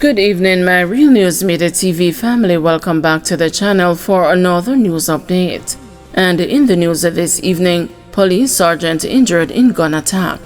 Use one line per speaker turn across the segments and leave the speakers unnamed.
Good evening, my Real News Midday TV family. Welcome back to the channel for another news update. And in the news this evening, police sergeant injured in gun attack.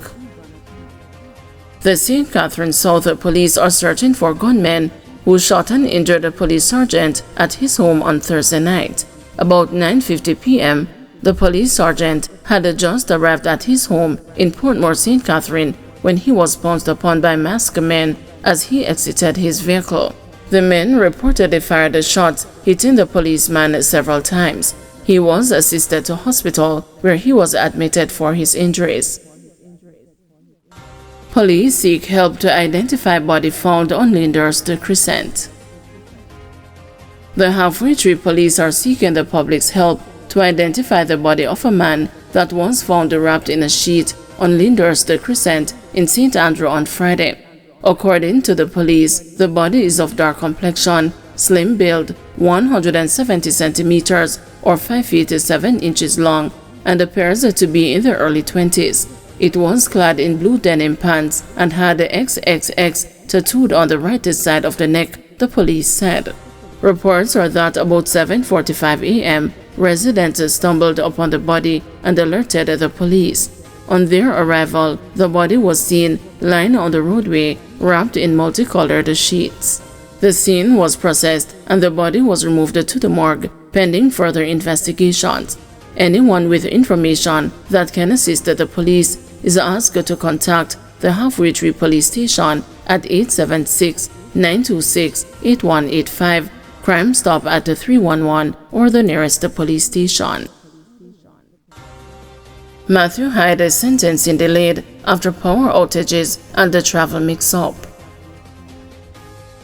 The St. Catherine South police are searching for gunmen who shot and injured a police sergeant at his home on Thursday night. About 9:50 p.m., the police sergeant had just arrived at his home in Portmore, St. Catherine, when he was pounced upon by masked men as he exited his vehicle. The men reportedly fired shots, hitting the policeman several times. He was assisted to hospital, where he was admitted for his injuries. Police seek help to identify body found on Ellers, Cresent. The Halfway Tree police are seeking the public's help to identify the body of a man that was found wrapped in a sheet on Ellers, Cresent in St. Andrew on Friday. According to the police, the body is of dark complexion, slim build, 170 centimeters or 5 feet 7 inches long, and appears to be in the early 20s. It was clad in blue denim pants and had XXX tattooed on the right side of the neck, the police said. Reports are that about 7:45 a.m., residents stumbled upon the body and alerted the police. On their arrival, the body was seen lying on the roadway, wrapped in multicolored sheets. The scene was processed and the body was removed to the morgue, pending further investigations. Anyone with information that can assist the police is asked to contact the Halfway Tree Police Station at 876-926-8185, Crime Stop at 311, or the nearest police station. Matthew Hyde sentencing delayed after power outages and the travel mix-up.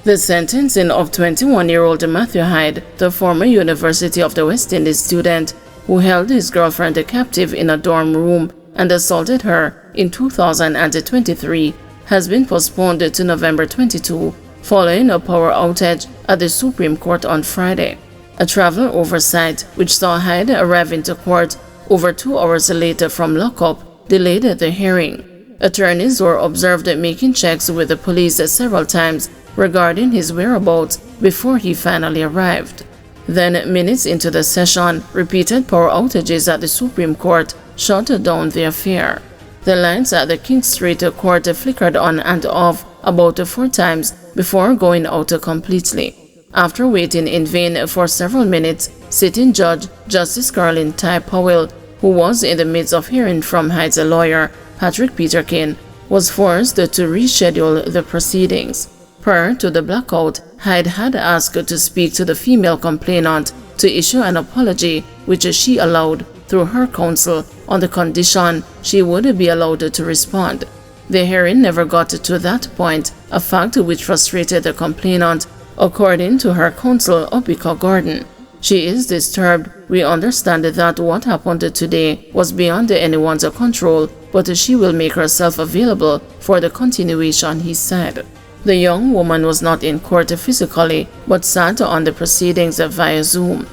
The sentencing of 21-year-old Matthew Hyde, the former University of the West Indies student who held his girlfriend captive in a dorm room and assaulted her in 2023, has been postponed to November 22 following a power outage at the Supreme Court on Friday. A travel oversight, which saw Hyde arrive into court over 2 hours later from lockup, delayed the hearing. Attorneys were observed making checks with the police several times regarding his whereabouts before he finally arrived. Then, minutes into the session, repeated power outages at the Supreme Court shut down the affair. The lights at the King Street Court flickered on and off about 4 times before going out completely. After waiting in vain for several minutes, sitting Judge Justice Carolyn Ty Powell, who was in the midst of hearing from Hyde's lawyer, Patrick Peterkin, was forced to reschedule the proceedings. Prior to the blackout, Hyde had asked to speak to the female complainant to issue an apology, which she allowed through her counsel on the condition she would be allowed to respond. The hearing never got to that point, a fact which frustrated the complainant, according to her counsel, Opika Gordon. She is disturbed. We understand that what happened today was beyond anyone's control, but she will make herself available for the continuation, he said. The young woman was not in court physically, but sat on the proceedings via Zoom.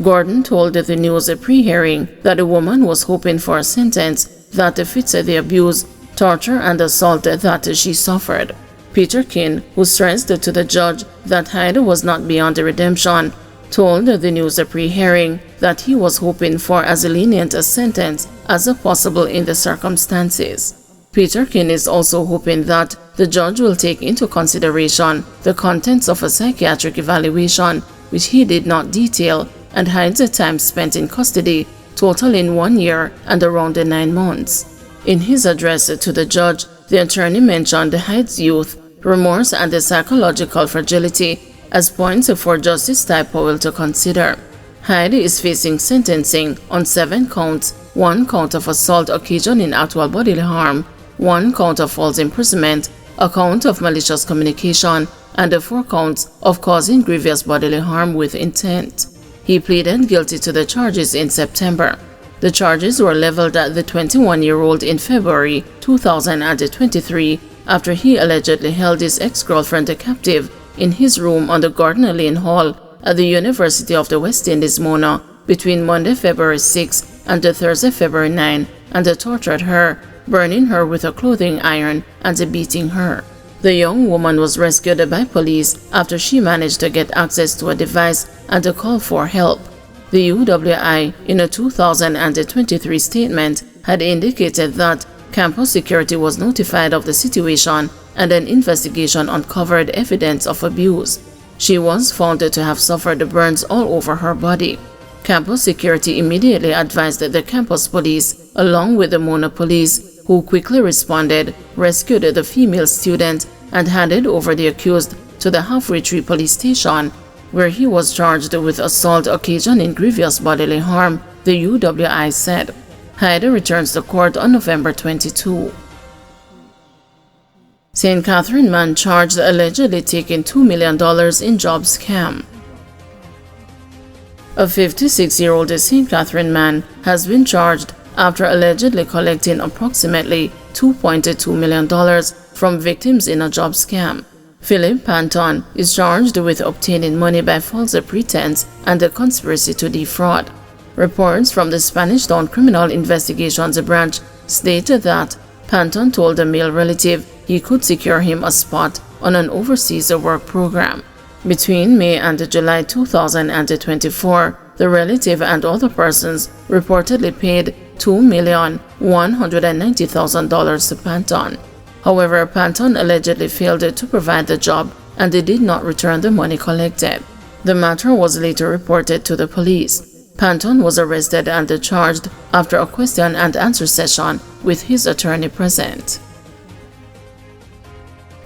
Gordon told the news pre-hearing that the woman was hoping for a sentence that fits the abuse, torture, and assault that she suffered. Peterkin, who stressed to the judge that Hyde was not beyond redemption, told the news pre-hearing that he was hoping for as lenient a sentence as possible in the circumstances. Peterkin is also hoping that the judge will take into consideration the contents of a psychiatric evaluation, which he did not detail, and Hyde's time spent in custody, totaling 1 year and around 9 months. In his address to the judge, the attorney mentioned Hyde's youth, remorse, and the psychological fragility as points for Justice Ty Powell to consider. Hyde is facing sentencing on 7 counts, 1 count of assault occasioning actual bodily harm, 1 count of false imprisonment, a count of malicious communication, and 4 counts of causing grievous bodily harm with intent. He pleaded guilty to the charges in September. The charges were leveled at the 21-year-old in February 2023 after he allegedly held his ex-girlfriend captive in his room on the Gardner Lane Hall at the University of the West Indies, Mona, between Monday, February 6 and Thursday, February 9, and tortured her, burning her with a clothing iron and beating her. The young woman was rescued by police after she managed to get access to a device and to call for help. The UWI, in a 2023 statement, had indicated that campus security was notified of the situation and an investigation uncovered evidence of abuse. She was found to have suffered burns all over her body. Campus security immediately advised the campus police, along with the Mona police, who quickly responded, rescued the female student, and handed over the accused to the Halfway Tree police station, where he was charged with assault occasioning grievous bodily harm, the UWI said. Hyde returns to court on November 22. St. Catherine man charged allegedly taking $2 million in Jobcam. A 56-year-old St. Catherine man has been charged after allegedly collecting approximately $2.2 million from victims in a job scam. Philip Panton is charged with obtaining money by false pretense and a conspiracy to defraud. Reports from the Spanish Town Criminal Investigations Branch stated that Panton told a male relative he could secure him a spot on an overseas work program. Between May and July 2024, the relative and other persons reportedly paid $2,190,000 to Panton. However, Panton allegedly failed to provide the job and did not return the money collected. The matter was later reported to the police. Panton was arrested and charged after a question and answer session with his attorney present.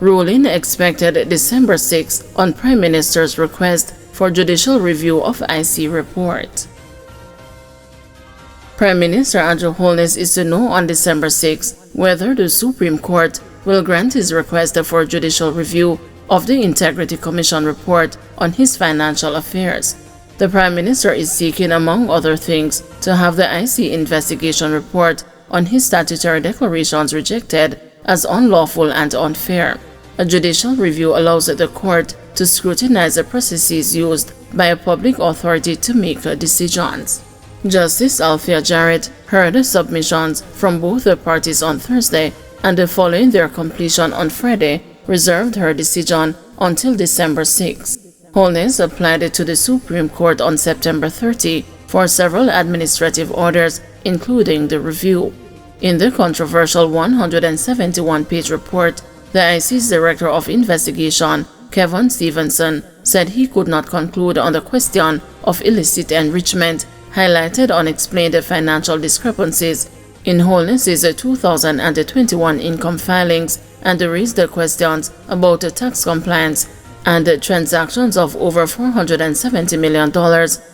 Ruling expected December 6 on Prime Minister's request for judicial review of IC report. Prime Minister Andrew Holness is to know on December 6 whether the Supreme Court will grant his request for judicial review of the Integrity Commission report on his financial affairs. The Prime Minister is seeking, among other things, to have the IC investigation report on his statutory declarations rejected as unlawful and unfair. A judicial review allows the court to scrutinize the processes used by a public authority to make decisions. Justice Althea Jarrett heard submissions from both the parties on Thursday and, following their completion on Friday, reserved her decision until December 6. Holness applied to the Supreme Court on September 30 for several administrative orders, including the review. In the controversial 171-page report, the IC's Director of Investigation, Kevin Stevenson, said he could not conclude on the question of illicit enrichment, highlighted unexplained financial discrepancies in Holness's 2021 income filings, and raised the questions about tax compliance and transactions of over $470 million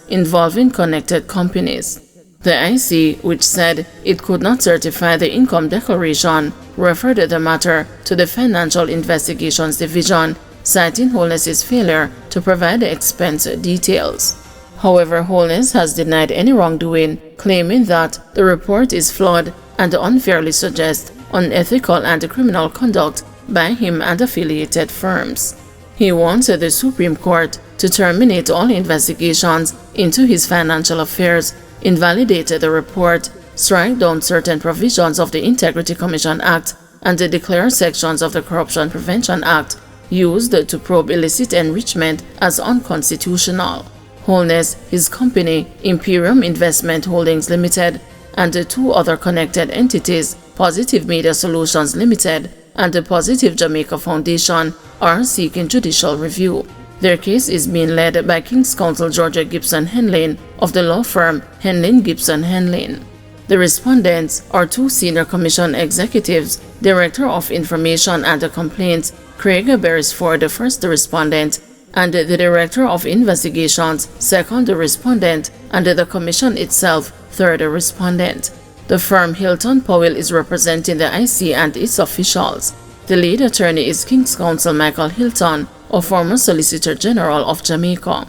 involving connected companies. The IC, which said it could not certify the income declaration, referred the matter to the Financial Investigations Division, citing Holness's failure to provide the expense details. However, Holness has denied any wrongdoing, claiming that the report is flawed and unfairly suggests unethical and criminal conduct by him and affiliated firms. He wants the Supreme Court to terminate all investigations into his financial affairs, invalidate the report, strike down certain provisions of the Integrity Commission Act, and declare sections of the Corruption Prevention Act used to probe illicit enrichment as unconstitutional. Holness, his company, Imperium Investment Holdings Limited, and the two other connected entities, Positive Media Solutions Limited and the Positive Jamaica Foundation, are seeking judicial review. Their case is being led by King's Counsel Georgia Gibson Henlin of the law firm Henlin Gibson Henlin. The respondents are two senior commission executives, Director of Information and Complaints Craig Beresford, the first respondent, and the Director of Investigations, second respondent, and the commission itself, third respondent. The firm Hilton Powell is representing the IC and its officials. The lead attorney is King's Counsel Michael Hilton, a former Solicitor General of Jamaica.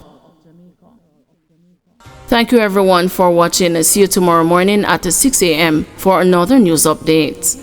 Thank you everyone for watching. See you tomorrow morning at 6 a.m. for another news update.